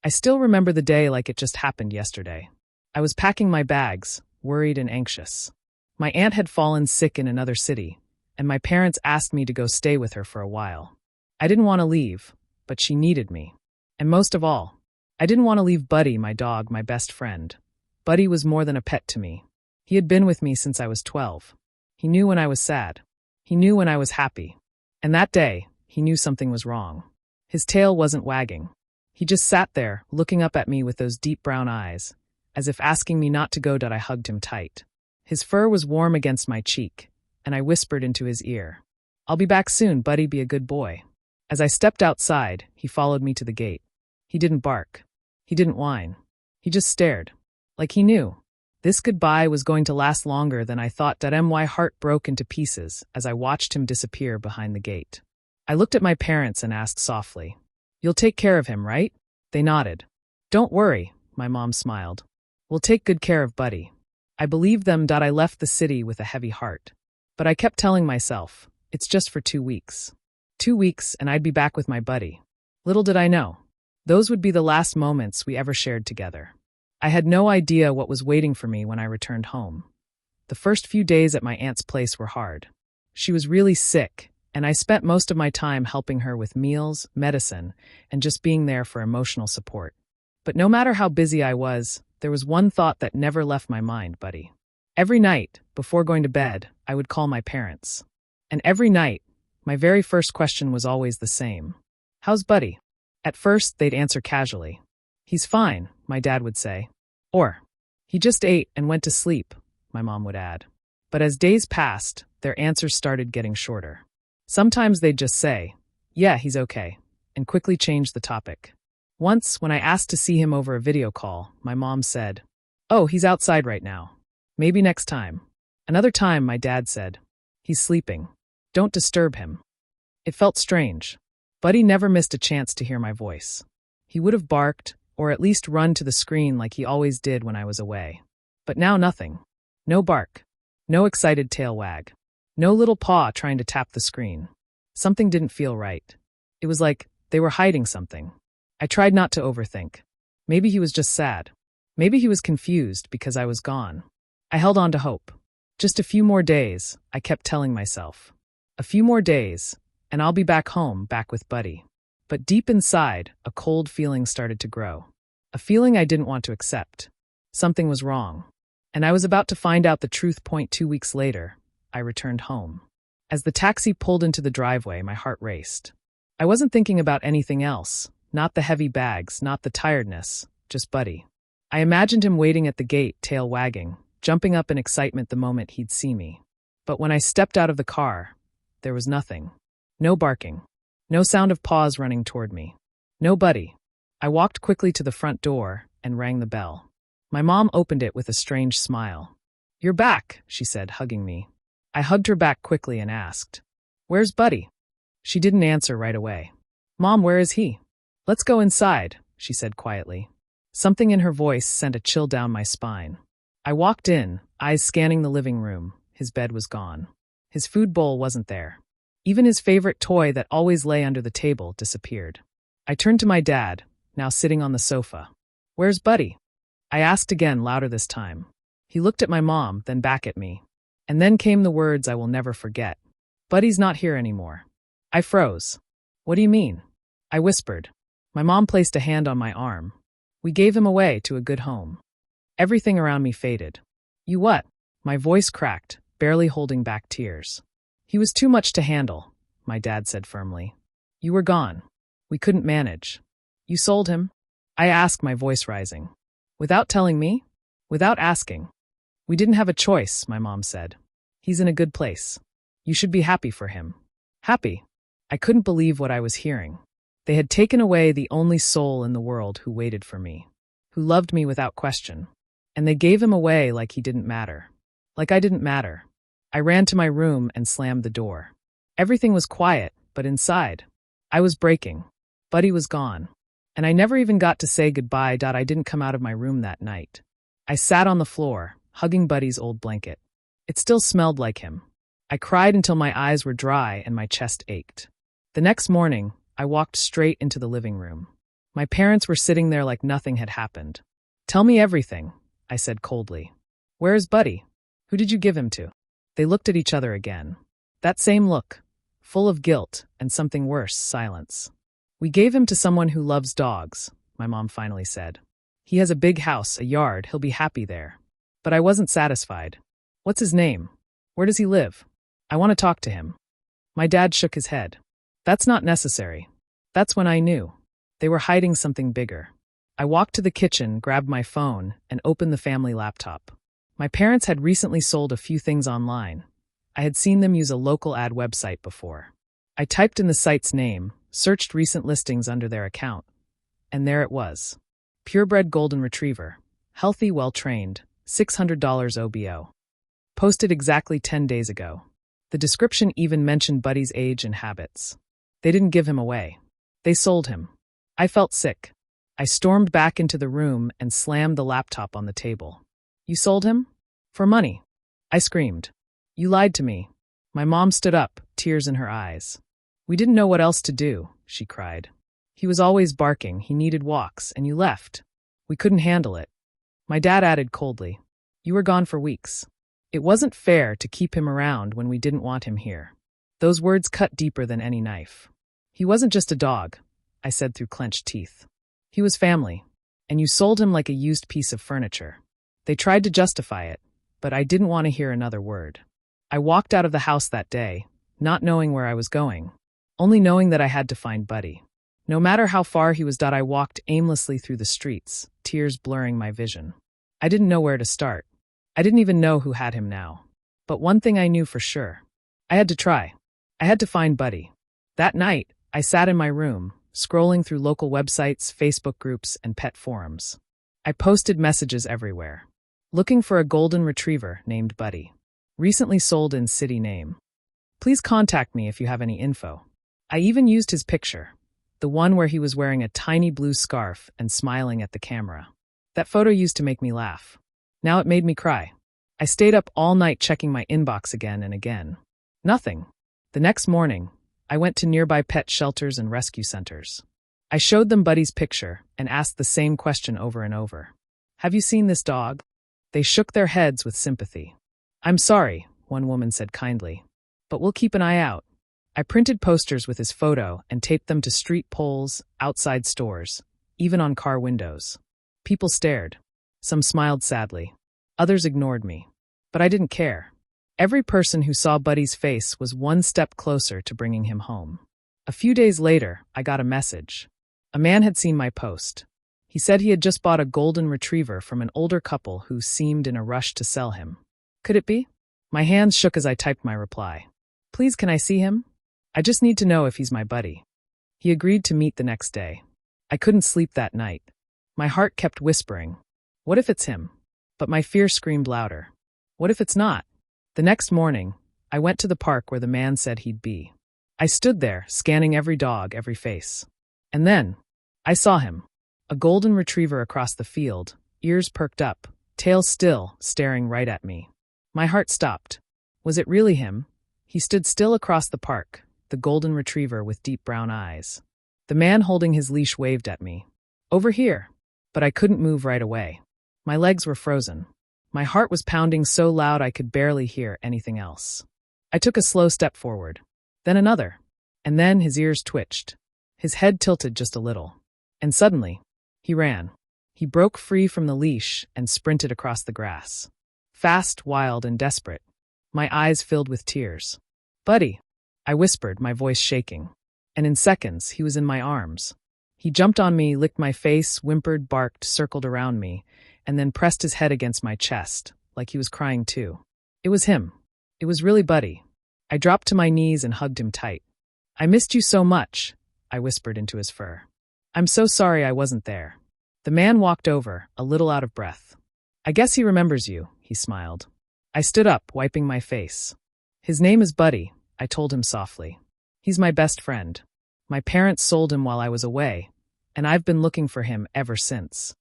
I still remember the day like it just happened yesterday. I was packing my bags, worried and anxious. My aunt had fallen sick in another city, and my parents asked me to go stay with her for a while. I didn't want to leave, but she needed me. And most of all, I didn't want to leave Buddy, my dog, my best friend. Buddy was more than a pet to me. He had been with me since I was 12. He knew when I was sad. He knew when I was happy. And that day, he knew something was wrong. His tail wasn't wagging. He just sat there, looking up at me with those deep brown eyes, as if asking me not to go. I hugged him tight. His fur was warm against my cheek, and I whispered into his ear, "I'll be back soon, Buddy, be a good boy." As I stepped outside, he followed me to the gate. He didn't bark. He didn't whine. He just stared. Like he knew. This goodbye was going to last longer than I thought. My heart broke into pieces as I watched him disappear behind the gate. I looked at my parents and asked softly, "You'll take care of him, right?" They nodded. "Don't worry," my mom smiled. "We'll take good care of Buddy." I believed them. I left the city with a heavy heart. But I kept telling myself, it's just for 2 weeks. 2 weeks and I'd be back with my Buddy. Little did I know. Those would be the last moments we ever shared together. I had no idea what was waiting for me when I returned home. The first few days at my aunt's place were hard. She was really sick, and I spent most of my time helping her with meals, medicine, and just being there for emotional support. But no matter how busy I was, there was one thought that never left my mind, Buddy. Every night, before going to bed, I would call my parents. And every night, my very first question was always the same. "How's Buddy?" At first, they'd answer casually. "He's fine," my dad would say. Or, "He just ate and went to sleep," my mom would add. But as days passed, their answers started getting shorter. Sometimes they'd just say, "Yeah, he's okay," and quickly change the topic. Once, when I asked to see him over a video call, my mom said, "Oh, he's outside right now. Maybe next time." Another time, my dad said, "He's sleeping. Don't disturb him." It felt strange. Buddy never missed a chance to hear my voice. He would have barked, or at least run to the screen like he always did when I was away. But now nothing. No bark. No excited tail wag. No little paw trying to tap the screen. Something didn't feel right. It was like they were hiding something. I tried not to overthink. Maybe he was just sad. Maybe he was confused because I was gone. I held on to hope. Just a few more days, I kept telling myself. A few more days, and I'll be back home, back with Buddy. But deep inside, a cold feeling started to grow. A feeling I didn't want to accept. Something was wrong. And I was about to find out the truth. 2 weeks later, I returned home. As the taxi pulled into the driveway, my heart raced. I wasn't thinking about anything else, not the heavy bags, not the tiredness, just Buddy. I imagined him waiting at the gate, tail wagging, jumping up in excitement the moment he'd see me. But when I stepped out of the car, there was nothing. No barking. No sound of paws running toward me. No Buddy. I walked quickly to the front door and rang the bell. My mom opened it with a strange smile. "You're back," she said, hugging me. I hugged her back quickly and asked, "Where's Buddy?" She didn't answer right away. "Mom, where is he?" "Let's go inside," she said quietly. Something in her voice sent a chill down my spine. I walked in, eyes scanning the living room. His bed was gone. His food bowl wasn't there. Even his favorite toy that always lay under the table disappeared. I turned to my dad, now sitting on the sofa. "Where's Buddy?" I asked again, louder this time. He looked at my mom, then back at me. And then came the words I will never forget. "Buddy's not here anymore." I froze. "What do you mean?" I whispered. My mom placed a hand on my arm. "We gave him away to a good home." Everything around me faded. "You what?" My voice cracked, barely holding back tears. "He was too much to handle," my dad said firmly. "You were gone. We couldn't manage." "You sold him?" I asked, my voice rising. "Without telling me? Without asking?" "We didn't have a choice," my mom said. "He's in a good place. You should be happy for him." Happy? I couldn't believe what I was hearing. They had taken away the only soul in the world who waited for me, who loved me without question. And they gave him away like he didn't matter. Like I didn't matter. I ran to my room and slammed the door. Everything was quiet, but inside, I was breaking. Buddy was gone. And I never even got to say goodbye. I didn't come out of my room that night. I sat on the floor, hugging Buddy's old blanket. It still smelled like him. I cried until my eyes were dry and my chest ached. The next morning, I walked straight into the living room. My parents were sitting there like nothing had happened. "Tell me everything," I said coldly. "Where is Buddy? Who did you give him to?" They looked at each other again. That same look, full of guilt and something worse, silence. "We gave him to someone who loves dogs," my mom finally said. "He has a big house, a yard, he'll be happy there." But I wasn't satisfied. "What's his name? Where does he live? I want to talk to him." My dad shook his head. "That's not necessary." That's when I knew. They were hiding something bigger. I walked to the kitchen, grabbed my phone, and opened the family laptop. My parents had recently sold a few things online. I had seen them use a local ad website before. I typed in the site's name, searched recent listings under their account, and there it was. Purebred Golden Retriever. Healthy, well-trained. $600 OBO. Posted exactly 10 days ago. The description even mentioned Buddy's age and habits. They didn't give him away. They sold him. I felt sick. I stormed back into the room and slammed the laptop on the table. "You sold him? For money?" I screamed. "You lied to me." My mom stood up, tears in her eyes. "We didn't know what else to do," she cried. "He was always barking, he needed walks, and you left. We couldn't handle it." My dad added coldly, "You were gone for weeks. It wasn't fair to keep him around when we didn't want him here." Those words cut deeper than any knife. "He wasn't just a dog," I said through clenched teeth. "He was family, and you sold him like a used piece of furniture." They tried to justify it, but I didn't want to hear another word. I walked out of the house that day, not knowing where I was going, only knowing that I had to find Buddy. No matter how far he was, I walked aimlessly through the streets, tears blurring my vision. I didn't know where to start. I didn't even know who had him now. But one thing I knew for sure. I had to try. I had to find Buddy. That night, I sat in my room, scrolling through local websites, Facebook groups, and pet forums. I posted messages everywhere. Looking for a golden retriever named Buddy. Recently sold in city name. Please contact me if you have any info. I even used his picture. The one where he was wearing a tiny blue scarf and smiling at the camera. That photo used to make me laugh. Now it made me cry. I stayed up all night checking my inbox again and again. Nothing. The next morning, I went to nearby pet shelters and rescue centers. I showed them Buddy's picture and asked the same question over and over. "Have you seen this dog?" They shook their heads with sympathy. "I'm sorry," one woman said kindly, "but we'll keep an eye out." I printed posters with his photo and taped them to street poles, outside stores, even on car windows. People stared. Some smiled sadly. Others ignored me. But I didn't care. Every person who saw Buddy's face was one step closer to bringing him home. A few days later, I got a message. A man had seen my post. He said he had just bought a golden retriever from an older couple who seemed in a rush to sell him. Could it be? My hands shook as I typed my reply. "Please, can I see him? I just need to know if he's my Buddy." He agreed to meet the next day. I couldn't sleep that night. My heart kept whispering, "What if it's him?" But my fear screamed louder. "What if it's not?" The next morning, I went to the park where the man said he'd be. I stood there, scanning every dog, every face. And then, I saw him. A golden retriever across the field, ears perked up, tail still, staring right at me. My heart stopped. Was it really him? He stood still across the park, the golden retriever with deep brown eyes. The man holding his leash waved at me. "Over here." But I couldn't move right away. My legs were frozen. My heart was pounding so loud I could barely hear anything else. I took a slow step forward. Then another. And then his ears twitched. His head tilted just a little. And suddenly, he ran. He broke free from the leash and sprinted across the grass. Fast, wild, and desperate. My eyes filled with tears. "Buddy," I whispered, my voice shaking. And in seconds, he was in my arms. He jumped on me, licked my face, whimpered, barked, circled around me, and then pressed his head against my chest, like he was crying too. It was him. It was really Buddy. I dropped to my knees and hugged him tight. "I missed you so much," I whispered into his fur. "I'm so sorry I wasn't there." The man walked over, a little out of breath. "I guess he remembers you," he smiled. I stood up, wiping my face. "His name is Buddy," I told him softly. "He's my best friend. My parents sold him while I was away, and I've been looking for him ever since."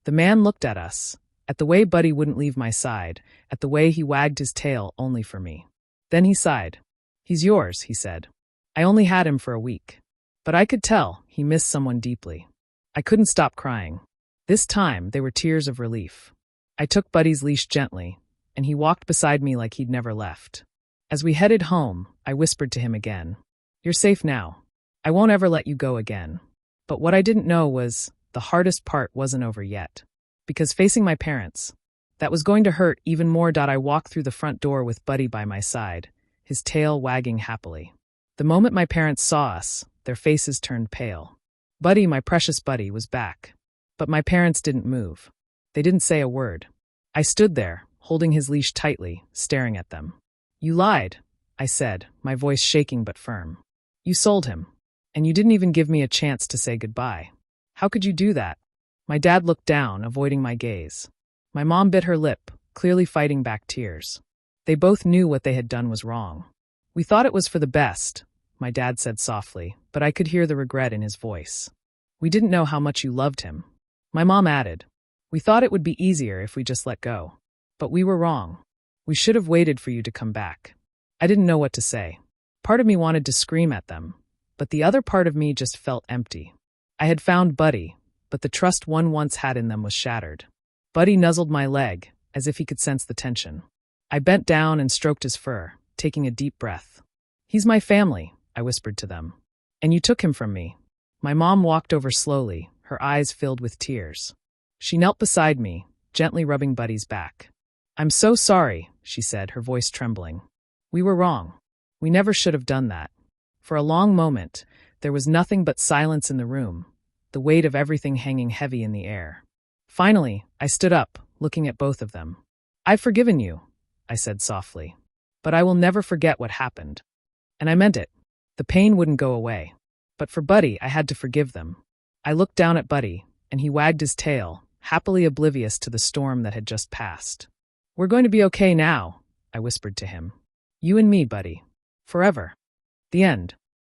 The man looked at us, at the way Buddy wouldn't leave my side, at the way he wagged his tail only for me. Then he sighed. "He's yours," he said. "I only had him for a week." But I could tell he missed someone deeply. I couldn't stop crying. This time, they were tears of relief. I took Buddy's leash gently, and he walked beside me like he'd never left. As we headed home, I whispered to him again, "You're safe now. I won't ever let you go again." But what I didn't know was the hardest part wasn't over yet. Because facing my parents, that was going to hurt even more. I walked through the front door with Buddy by my side, his tail wagging happily. The moment my parents saw us, their faces turned pale. Buddy, my precious Buddy, was back. But my parents didn't move. They didn't say a word. I stood there, holding his leash tightly, staring at them. "You lied," I said, my voice shaking but firm. "You sold him. And you didn't even give me a chance to say goodbye. How could you do that?" My dad looked down, avoiding my gaze. My mom bit her lip, clearly fighting back tears. They both knew what they had done was wrong. "We thought it was for the best," my dad said softly, but I could hear the regret in his voice. "We didn't know how much you loved him." My mom added, "We thought it would be easier if we just let go. But we were wrong. We should have waited for you to come back." I didn't know what to say. Part of me wanted to scream at them, but the other part of me just felt empty. I had found Buddy, but the trust one once had in them was shattered. Buddy nuzzled my leg, as if he could sense the tension. I bent down and stroked his fur, taking a deep breath. "He's my family," I whispered to them. "And you took him from me." My mom walked over slowly, her eyes filled with tears. She knelt beside me, gently rubbing Buddy's back. "I'm so sorry," she said, her voice trembling. "We were wrong. We never should have done that." For a long moment, there was nothing but silence in the room, the weight of everything hanging heavy in the air. Finally, I stood up, looking at both of them. "I've forgiven you," I said softly. "But I will never forget what happened." And I meant it. The pain wouldn't go away. But for Buddy, I had to forgive them. I looked down at Buddy, and he wagged his tail, happily oblivious to the storm that had just passed. "We're going to be okay now," I whispered to him. "You and me, Buddy. Forever." The end.